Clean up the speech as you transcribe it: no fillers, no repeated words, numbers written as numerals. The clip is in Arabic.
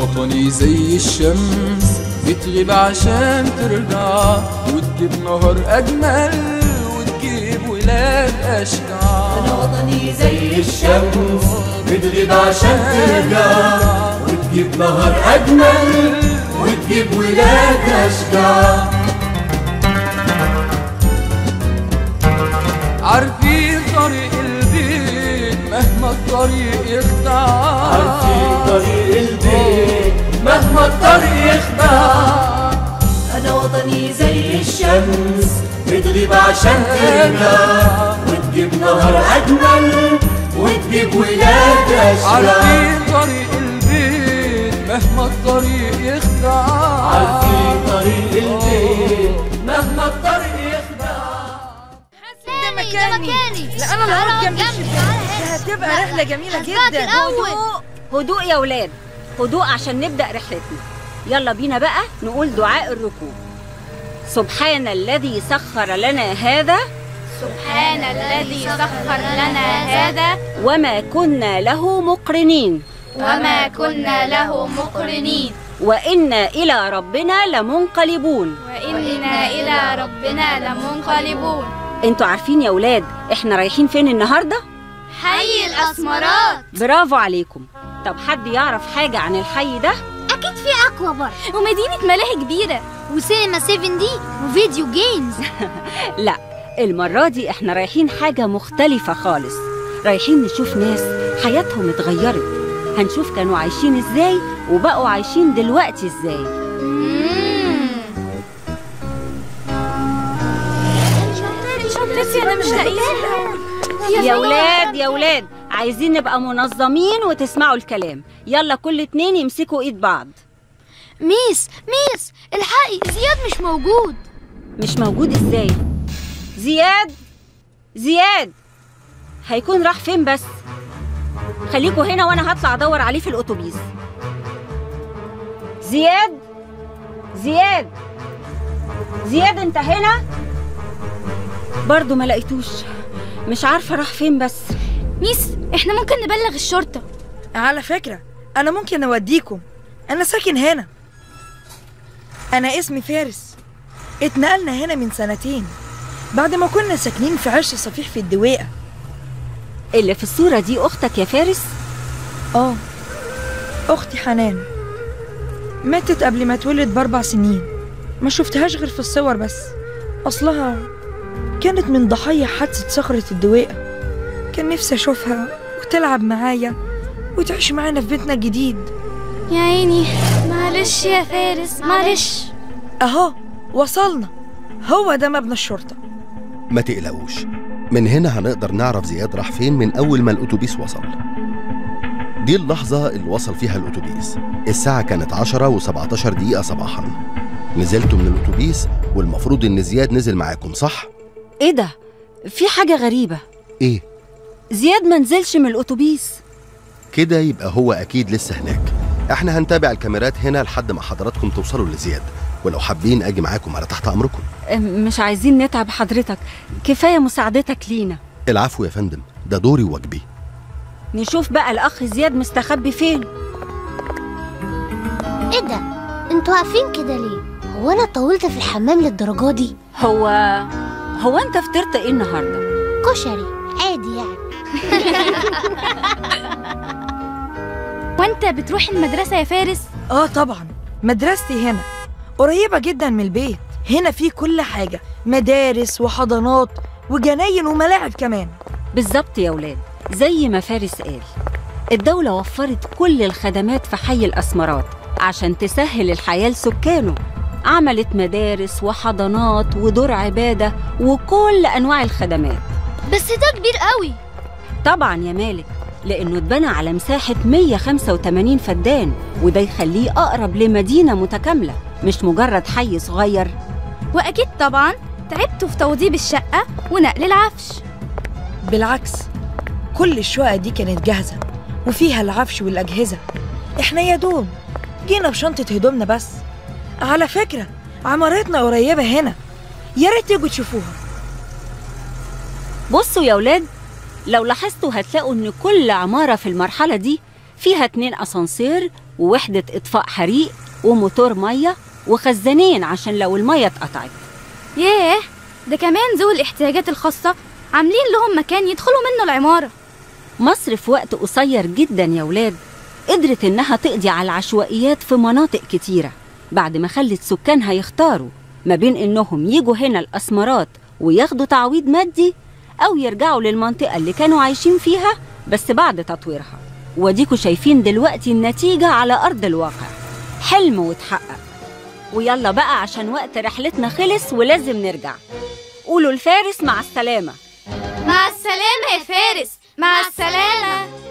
وطني زي الشمس بتغيب عشان ترجع وتجيب نهر أجمل وتجيب ولاد أشجع. أنا وطني زي الشمس بتغيب عشان ترجع وتجيب نهر أجمل وتجيب ولاد أشجع. عارفين طريق البيت مهما الطريق يخدع، عارفين طريق البيت مهما الطريق يخدع. أنا وطني زي الشمس بتغيب عشان ترجع وتجيب نهر أجمل وتجيب ولاد أشجع. عارفين طريق البيت مهما الطريق يخدع، عارفين طريق البيت مهما الطريق يخدع. ده مكاني. لا انا اللي هقعد جنب الشباك. هتبقى رحله جميله جدا. هدوء يا ولاد، هدوء عشان نبدأ رحلتنا. يلا بينا بقى نقول دعاء الركوب. سبحان الذي سخر لنا هذا، سبحان الذي سخر لنا هذا وما كنا له مقرنين، وما كنا له مقرنين، وإنا إلى ربنا لمنقلبون، وإنا إلى ربنا لمنقلبون. انتوا عارفين يا ولاد احنا رايحين فين النهارده؟ حي الأسمرات. برافو عليكم. طب حد يعرف حاجة عن الحي ده؟ أكيد في أكوا بارك ومدينة ملاهي كبيرة وسينما 7 دي وفيديو جيمز. لا، المرة دي احنا رايحين حاجة مختلفة خالص. رايحين نشوف ناس حياتهم اتغيرت، هنشوف كانوا عايشين ازاي وبقوا عايشين دلوقتي ازاي. أنا مش يا ولاد عايزين نبقى منظمين وتسمعوا الكلام. يلا كل اتنين يمسكوا ايد بعض. ميس الحقي زياد مش موجود. مش موجود ازاي؟ زياد هيكون راح فين بس؟ خليكوا هنا وانا هطلع ادور عليه في الاتوبيس. زياد انت هنا؟ برضو ما لقيتوش، مش عارفه راح فين بس. ميس احنا ممكن نبلغ الشرطة. على فكره انا ممكن اوديكم، انا ساكن هنا. انا اسمي فارس، اتنقلنا هنا من 2 سنين بعد ما كنا ساكنين في عش صفيح في الدويقة. اللي في الصورة دي أختك يا فارس؟ أختي حنان ماتت قبل ما اتولد ب4 سنين، ما شفتهاش غير في الصور بس. أصلها كانت من ضحايا حادثة صخرة الدويقة. كان نفسي أشوفها وتلعب معايا وتعيش معانا في بيتنا الجديد. يا عيني معلش يا فارس معلش. أهو وصلنا، هو ده مبنى الشرطة. ما تقلقوش، من هنا هنقدر نعرف زياد راح فين من أول ما الأتوبيس وصل. دي اللحظة اللي وصل فيها الأتوبيس، الساعة كانت 10:17 صباحا. نزلتوا من الأتوبيس والمفروض إن زياد نزل معاكم، صح؟ إيه ده؟ في حاجة غريبة. إيه؟ زياد ما نزلش من الأتوبيس. كده يبقى هو أكيد لسه هناك. إحنا هنتابع الكاميرات هنا لحد ما حضراتكم توصلوا لزياد، ولو حابين أجي معاكم أنا تحت أمركم. مش عايزين نتعب حضرتك، كفاية مساعدتك لينا. العفو يا فندم، ده دوري وواجبي. نشوف بقى الأخ زياد مستخبي فين. إيه ده؟ انتوا واقفين كده ليه؟ هو أنا طولت في الحمام للدرجة دي؟ هو أنت فطرت إيه النهاردة؟ كشري عادي يعني. وانت بتروح المدرسة يا فارس؟ طبعا، مدرستي هنا قريبة جدا من البيت. هنا في كل حاجة، مدارس وحضانات وجناين وملاعب كمان. بالظبط يا ولاد، زي ما فارس قال، الدولة وفرت كل الخدمات في حي الأسمرات عشان تسهل الحياة لسكانه. عملت مدارس وحضانات ودور عبادة وكل أنواع الخدمات. بس ده كبير قوي. طبعا يا مالك، لأنه اتبنى على مساحة 185 فدان، وده يخليه أقرب لمدينة متكاملة مش مجرد حي صغير. وأكيد طبعا تعبتوا في توضيب الشقة ونقل العفش. بالعكس، كل الشقق دي كانت جاهزة وفيها العفش والأجهزة. احنا يا دوب جينا بشنطة هدومنا بس. على فكرة عمارتنا قريبة هنا، يا ريت تيجوا تشوفوها. بصوا يا ولاد، لو لاحظتوا هتلاقوا إن كل عمارة في المرحلة دي فيها 2 أسانسير ووحدة إطفاء حريق وموتور مية وخزانين عشان لو المية اتقطعت. ياه، ده كمان ذوي الاحتياجات الخاصة عاملين لهم مكان يدخلوا منه العمارة. مصر في وقت قصير جدا يا ولاد قدرت إنها تقضي على العشوائيات في مناطق كتيرة بعد ما خلت سكانها يختاروا ما بين إنهم يجوا هنا الأسمرات وياخدوا تعويض مادي أو يرجعوا للمنطقة اللي كانوا عايشين فيها بس بعد تطويرها. وديكوا شايفين دلوقتي النتيجة على أرض الواقع، حلم وتحقق. ويلا بقى عشان وقت رحلتنا خلص ولازم نرجع. قولوا الفارس مع السلامة. مع السلامة يا فارس، مع السلامة.